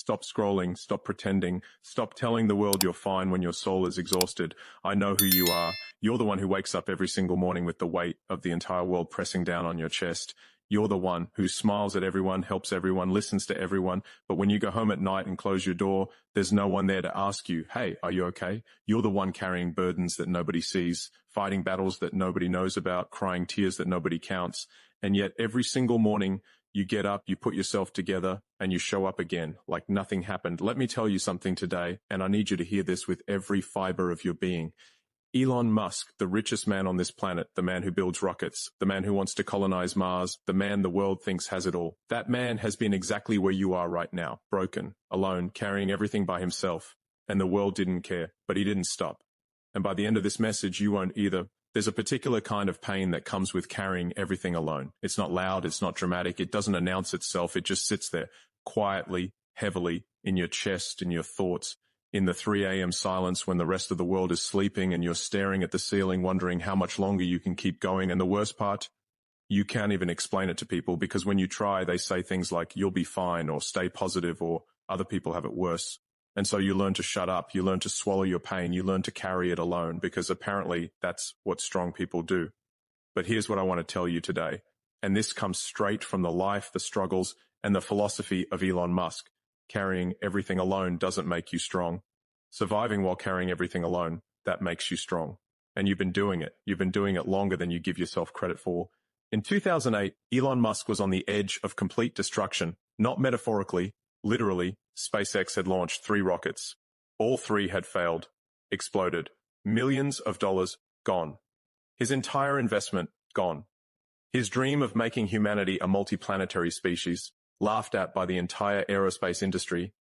Stop scrolling, stop pretending, stop telling the world you're fine when your soul is exhausted. I know who you are. You're the one who wakes up every single morning with the weight of the entire world pressing down on your chest. You're the one who smiles at everyone, helps everyone, listens to everyone, but when you go home at night and close your door, there's no one there to ask you, hey, are you okay? You're the one carrying burdens that nobody sees, fighting battles that nobody knows about, crying tears that nobody counts. And yet every single morning you get up, you put yourself together, and you show up again like nothing happened. Let me tell you something today, and I need you to hear this with every fiber of your being. Elon Musk, the richest man on this planet, the man who builds rockets, the man who wants to colonize Mars, the man the world thinks has it all. That man has been exactly where you are right now, broken, alone, carrying everything by himself. And the world didn't care, but he didn't stop. And by the end of this message, you won't either. There's a particular kind of pain that comes with carrying everything alone. It's not loud, it's not dramatic, it doesn't announce itself, it just sits there, quietly, heavily, in your chest, in your thoughts. In the 3 a.m. silence when the rest of the world is sleeping and you're staring at the ceiling wondering how much longer you can keep going. And the worst part, you can't even explain it to people because when you try, they say things like, you'll be fine, or stay positive, or other people have it worse. And so you learn to shut up, you learn to swallow your pain, you learn to carry it alone because apparently that's what strong people do. But here's what I want to tell you today. And this comes straight from the life, the struggles, and the philosophy of Elon Musk. Carrying everything alone doesn't make you strong. Surviving while carrying everything alone, that makes you strong. And you've been doing it. You've been doing it longer than you give yourself credit for. In 2008, Elon Musk was on the edge of complete destruction. Not metaphorically, literally, SpaceX had launched 3 rockets. All 3 had failed, exploded. Millions of dollars gone. His entire investment gone. His dream of making humanity a multiplanetary species laughed at by the entire aerospace industry.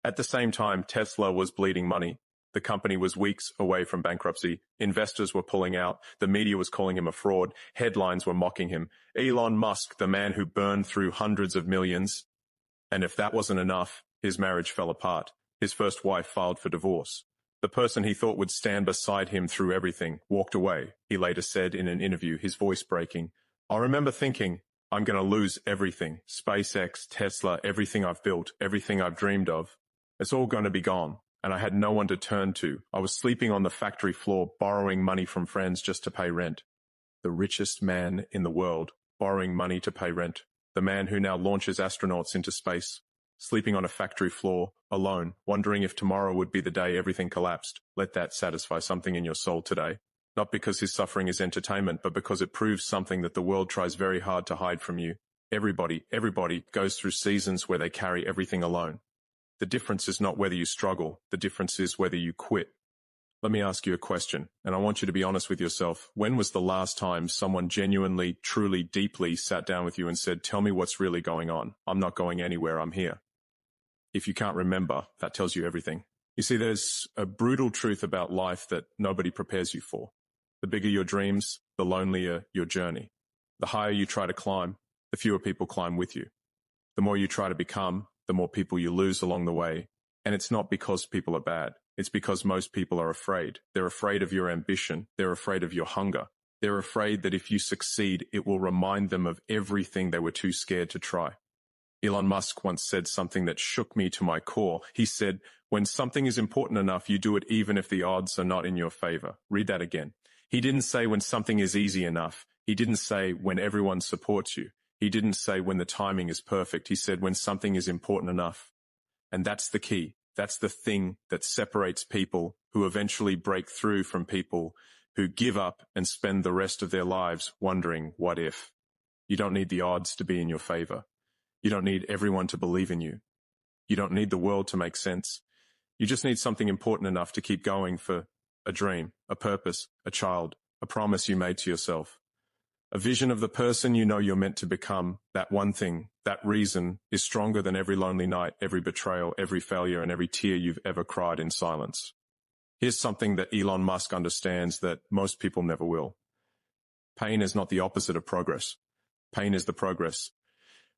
At the same time, Tesla was bleeding money. The company was weeks away from bankruptcy. Investors were pulling out. The media was calling him a fraud. Headlines were mocking him. Elon Musk, the man who burned through hundreds of millions. And if that wasn't enough, his marriage fell apart. His first wife filed for divorce. The person he thought would stand beside him through everything walked away, he later said in an interview, his voice breaking. I remember thinking, I'm going to lose everything. SpaceX, Tesla, everything I've built, everything I've dreamed of. It's all going to be gone. And I had no one to turn to. I was sleeping on the factory floor, borrowing money from friends just to pay rent. The richest man in the world, borrowing money to pay rent. The man who now launches astronauts into space. Sleeping on a factory floor, alone, wondering if tomorrow would be the day everything collapsed. Let that satisfy something in your soul today. Not because his suffering is entertainment, but because it proves something that the world tries very hard to hide from you. Everybody goes through seasons where they carry everything alone. The difference is not whether you struggle. The difference is whether you quit. Let me ask you a question, and I want you to be honest with yourself. When was the last time someone genuinely, truly, deeply sat down with you and said, tell me what's really going on? I'm not going anywhere. I'm here. If you can't remember, that tells you everything. You see, there's a brutal truth about life that nobody prepares you for. The bigger your dreams, the lonelier your journey. The higher you try to climb, the fewer people climb with you. The more you try to become, the more people you lose along the way. And it's not because people are bad. It's because most people are afraid. They're afraid of your ambition. They're afraid of your hunger. They're afraid that if you succeed, it will remind them of everything they were too scared to try. Elon Musk once said something that shook me to my core. He said, when something is important enough, you do it even if the odds are not in your favor. Read that again. He didn't say when something is easy enough. He didn't say when everyone supports you. He didn't say when the timing is perfect. He said when something is important enough. And that's the key. That's the thing that separates people who eventually break through from people who give up and spend the rest of their lives wondering, what if? You don't need the odds to be in your favor. You don't need everyone to believe in you. You don't need the world to make sense. You just need something important enough to keep going for a dream, a purpose, a child, a promise you made to yourself. A vision of the person you know you're meant to become. That one thing, that reason is stronger than every lonely night, every betrayal, every failure, and every tear you've ever cried in silence. Here's something that Elon Musk understands that most people never will. Pain is not the opposite of progress. Pain is the progress.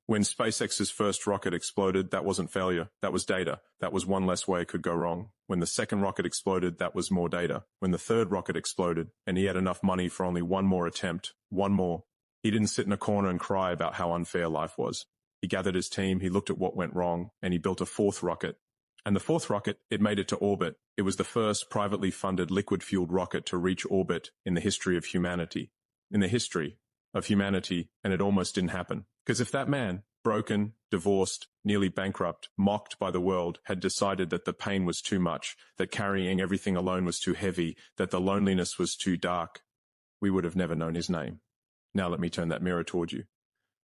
When SpaceX's first rocket exploded, that wasn't failure. That was data. That was one less way it could go wrong. When the second rocket exploded, that was more data. When the third rocket exploded, and he had enough money for only one more attempt, one more, he didn't sit in a corner and cry about how unfair life was. He gathered his team, he looked at what went wrong, and he built a fourth rocket. And the fourth rocket, it made it to orbit. It was the first privately funded liquid-fueled rocket to reach orbit in the history of humanity. In the history of humanity, and it almost didn't happen. Because if that man, broken, divorced, nearly bankrupt, mocked by the world, had decided that the pain was too much, that carrying everything alone was too heavy, that the loneliness was too dark, we would have never known his name. Now let me turn that mirror toward you.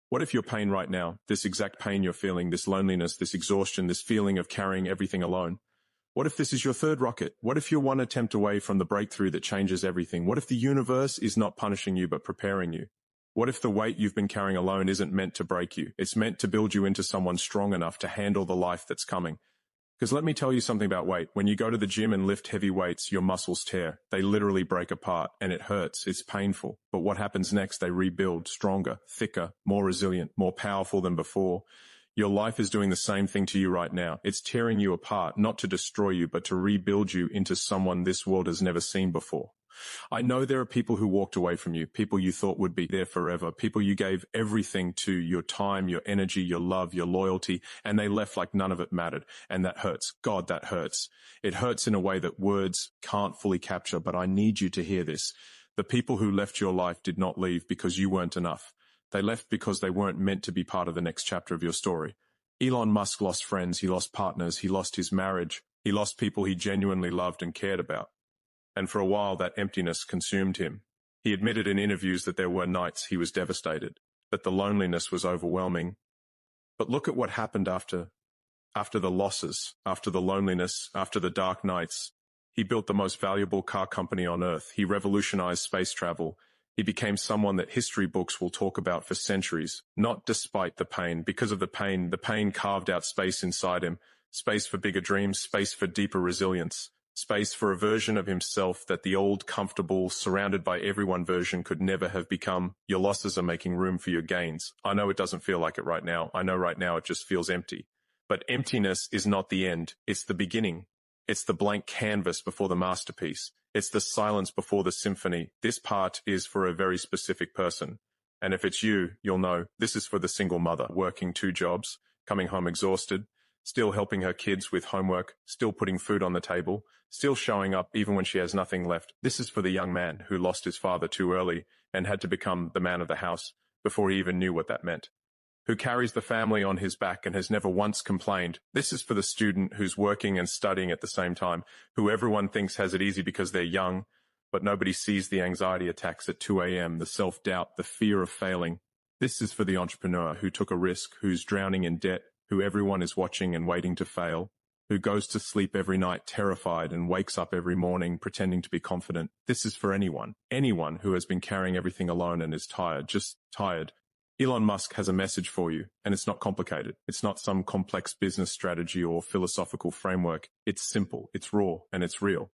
What if your pain right now, this exact pain you're feeling, this loneliness, this exhaustion, this feeling of carrying everything alone, what if this is your third rocket? What if you're one attempt away from the breakthrough that changes everything? What if the universe is not punishing you but preparing you? What if the weight you've been carrying alone isn't meant to break you? It's meant to build you into someone strong enough to handle the life that's coming. Because let me tell you something about weight. When you go to the gym and lift heavy weights, your muscles tear. They literally break apart, and it hurts. It's painful. But what happens next? They rebuild, stronger, thicker, more resilient, more powerful than before. Your life is doing the same thing to you right now. It's tearing you apart, not to destroy you, but to rebuild you into someone this world has never seen before. I know there are people who walked away from you, people you thought would be there forever, people you gave everything to, your time, your energy, your love, your loyalty, and they left like none of it mattered. And that hurts. God, that hurts. It hurts in a way that words can't fully capture, but I need you to hear this. The people who left your life did not leave because you weren't enough. They left because they weren't meant to be part of the next chapter of your story. Elon Musk lost friends, he lost partners, he lost his marriage, he lost people he genuinely loved and cared about. And for a while that emptiness consumed him. He admitted in interviews that there were nights he was devastated, that the loneliness was overwhelming. But look at what happened after the losses, after the loneliness, after the dark nights. He built the most valuable car company on Earth. He revolutionized space travel. He became someone that history books will talk about for centuries, not despite the pain. Because of the pain carved out space inside him, space for bigger dreams, space for deeper resilience. Space for a version of himself that the old, comfortable, surrounded by everyone version could never have become. Your losses are making room for your gains. I know it doesn't feel like it right now. I know right now it just feels empty. But emptiness is not the end. It's the beginning. It's the blank canvas before the masterpiece. It's the silence before the symphony. This part is for a very specific person. And if it's you, you'll know this is for the single mother, working 2 jobs, coming home exhausted, still helping her kids with homework, still putting food on the table, still showing up even when she has nothing left. This is for the young man who lost his father too early and had to become the man of the house before he even knew what that meant, who carries the family on his back and has never once complained. This is for the student who's working and studying at the same time, who everyone thinks has it easy because they're young, but nobody sees the anxiety attacks at 2 a.m., the self-doubt, the fear of failing. This is for the entrepreneur who took a risk, who's drowning in debt, who everyone is watching and waiting to fail, who goes to sleep every night terrified and wakes up every morning pretending to be confident. This is for anyone who has been carrying everything alone and is tired, just tired. Elon Musk has a message for you, and it's not complicated. It's not some complex business strategy or philosophical framework. It's simple, it's raw, and it's real.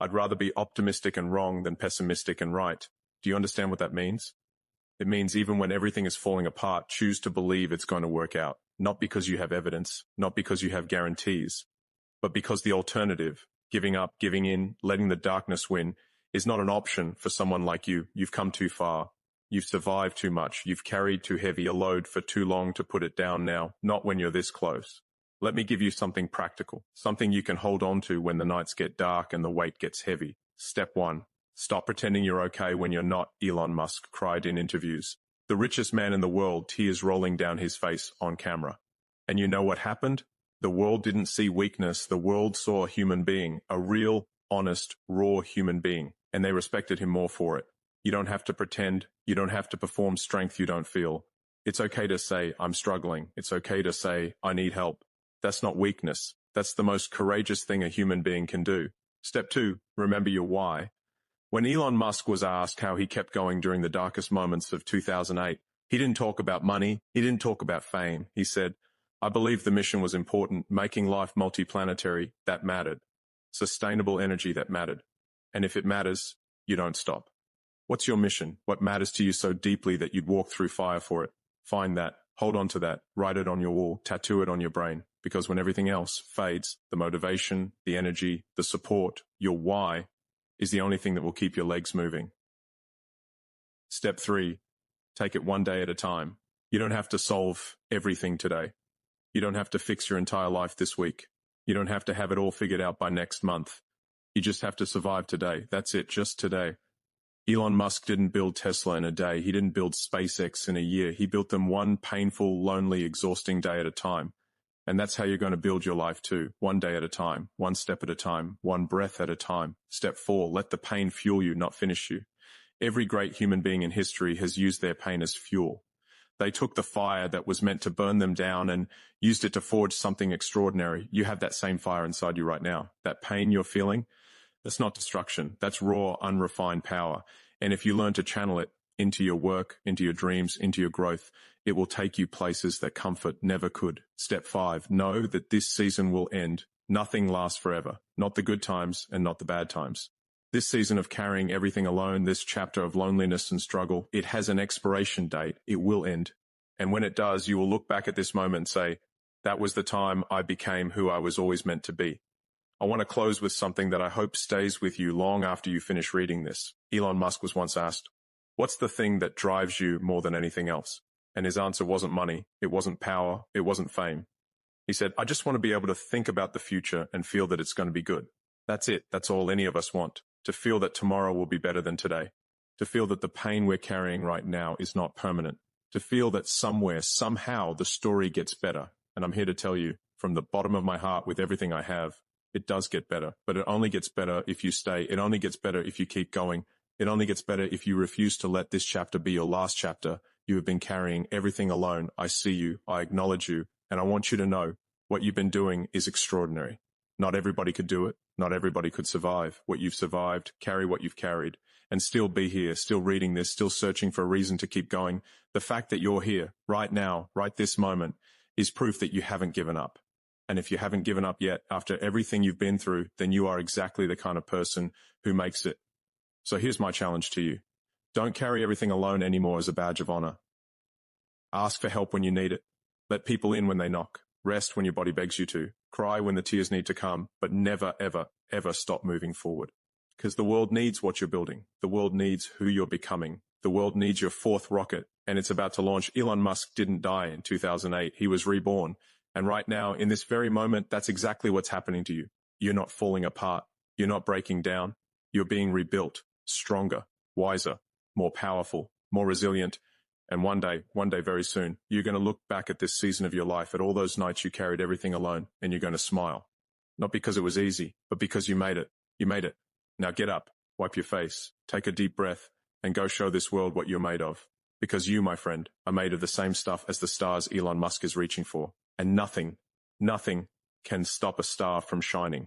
I'd rather be optimistic and wrong than pessimistic and right. Do you understand what that means? It means even when everything is falling apart, choose to believe it's going to work out. Not because you have evidence, not because you have guarantees, but because the alternative, giving up, giving in, letting the darkness win, is not an option for someone like you. You've come too far. You've survived too much. You've carried too heavy a load for too long to put it down now, not when you're this close. Let me give you something practical, something you can hold on to when the nights get dark and the weight gets heavy. Step 1. Stop pretending you're okay when you're not, Elon Musk cried in interviews. The richest man in the world, tears rolling down his face on camera. And you know what happened? The world didn't see weakness. The world saw a human being, a real, honest, raw human being, and they respected him more for it. You don't have to pretend. You don't have to perform strength you don't feel. It's okay to say, I'm struggling. It's okay to say, I need help. That's not weakness. That's the most courageous thing a human being can do. Step 2, remember your why. When Elon Musk was asked how he kept going during the darkest moments of 2008, he didn't talk about money. He didn't talk about fame. He said, I believe the mission was important, making life multiplanetary, that mattered. Sustainable energy, that mattered. And if it matters, you don't stop. What's your mission? What matters to you so deeply that you'd walk through fire for it? Find that. Hold on to that. Write it on your wall. Tattoo it on your brain. Because when everything else fades, the motivation, the energy, the support, your why, is the only thing that will keep your legs moving. Step 3, take it one day at a time. You don't have to solve everything today. You don't have to fix your entire life this week. You don't have to have it all figured out by next month. You just have to survive today. That's it, just today. Elon Musk didn't build Tesla in a day. He didn't build SpaceX in a year. He built them one painful, lonely, exhausting day at a time. And that's how you're going to build your life too. One day at a time, one step at a time, one breath at a time. Step 4, let the pain fuel you, not finish you. Every great human being in history has used their pain as fuel. They took the fire that was meant to burn them down and used it to forge something extraordinary. You have that same fire inside you right now. That pain you're feeling, that's not destruction. That's raw, unrefined power. And if you learn to channel it into your work, into your dreams, into your growth, it will take you places that comfort never could. Step 5, know that this season will end. Nothing lasts forever. Not the good times and not the bad times. This season of carrying everything alone, this chapter of loneliness and struggle, it has an expiration date. It will end. And when it does, you will look back at this moment and say, that was the time I became who I was always meant to be. I want to close with something that I hope stays with you long after you finish reading this. Elon Musk was once asked, what's the thing that drives you more than anything else? And his answer wasn't money, it wasn't power, it wasn't fame. He said, I just want to be able to think about the future and feel that it's going to be good. That's it. That's all any of us want. To feel that tomorrow will be better than today. To feel that the pain we're carrying right now is not permanent. To feel that somewhere, somehow, the story gets better. And I'm here to tell you, from the bottom of my heart with everything I have, it does get better. But it only gets better if you stay. It only gets better if you keep going. It only gets better if you refuse to let this chapter be your last chapter. You have been carrying everything alone. I see you. I acknowledge you. And I want you to know what you've been doing is extraordinary. Not everybody could do it. Not everybody could survive what you've survived, carry what you've carried, and still be here, still reading this, still searching for a reason to keep going. The fact that you're here right now, right this moment, is proof that you haven't given up. And if you haven't given up yet, after everything you've been through, then you are exactly the kind of person who makes it. So here's my challenge to you. Don't carry everything alone anymore as a badge of honor. Ask for help when you need it. Let people in when they knock. Rest when your body begs you to. Cry when the tears need to come, but never, ever, ever stop moving forward. Because the world needs what you're building. The world needs who you're becoming. The world needs your 4th rocket, and it's about to launch. Elon Musk didn't die in 2008. He was reborn. And right now, in this very moment, that's exactly what's happening to you. You're not falling apart. You're not breaking down. You're being rebuilt, stronger, wiser, more powerful, more resilient. And one day very soon, you're going to look back at this season of your life, at all those nights you carried everything alone, and you're going to smile. Not because it was easy, but because you made it. You made it. Now get up, wipe your face, take a deep breath, and go show this world what you're made of. Because you, my friend, are made of the same stuff as the stars Elon Musk is reaching for. And nothing can stop a star from shining.